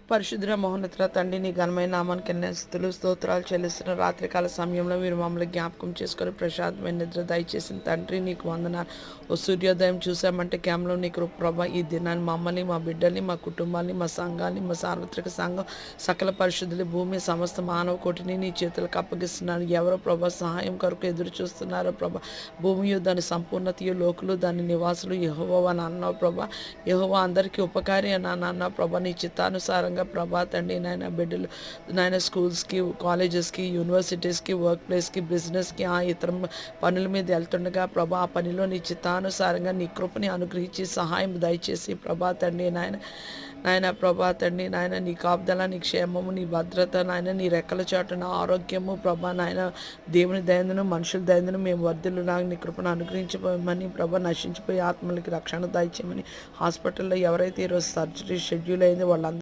పరిశుద్ధ మహోన్నత తండ్రి నీ ఘనమైన నామానికి స్థుతులు స్తోత్రాలు చెల్లిస్తున్న రాత్రికాల సమయంలో మీరు మమ్మల్ని జ్ఞాపకం చేసుకొని ప్రశాంతమైన నిద్ర దయచేసిన తండ్రి నీకు వందనాలు. ఓ సూర్యోదయం చూసామంటే కేవలం నీకు ప్రభా ఈ దినాన్ని మమ్మల్ని మా బిడ్డల్ని మా కుటుంబాన్ని మా సంఘాన్ని మా సార్వత్రిక సంఘం సకల పరిశుద్ధులు భూమి సమస్త మానవ కోటిని నీ చేతులకు అప్పగిస్తున్నాను. ఎవరో ప్రభా సహాయం కొరకు ఎదురు చూస్తున్నారో ప్రభా భూమియు దాని సంపూర్ణతయు లోకులు దాని నివాసులు యెహోవా అని అన్నావు ప్రభా. యెహోవా అందరికీ ఉపకారి అని అన్నావు ప్రభా. నీ చిత్తానుసారంగా ప్రభా తండ్రి నాయన బిడ్డలు నాయన స్కూల్స్కి కాలేజెస్కి యూనివర్సిటీస్కి వర్క్ ప్లేస్కి బిజినెస్కి ఆ ఇతర పనుల మీద వెళ్తుండగా ప్రభా ఆ పనిలో నీ చిత్తానుసారంగా నీ కృపని అనుగ్రహించి సహాయం దయచేసి ప్రభా తండ్రి నాయన ప్రభా తండ్రి నాయన నీ కాపుదల నీ క్షేమము నీ భద్రత నాయన నీ రెక్కల చాటున ఆరోగ్యము ప్రభా నాయన దేవుని దయందును మనుషుల దయందును మేము వర్ధిల్లు నాకు నీ కృపను అనుగ్రహించమని ప్రభా నశించిపోయి ఆత్మలకి రక్షణ దయచేయమని హాస్పిటల్లో ఎవరైతే ఈరోజు సర్జరీ షెడ్యూల్ అయిందో వాళ్ళందరూ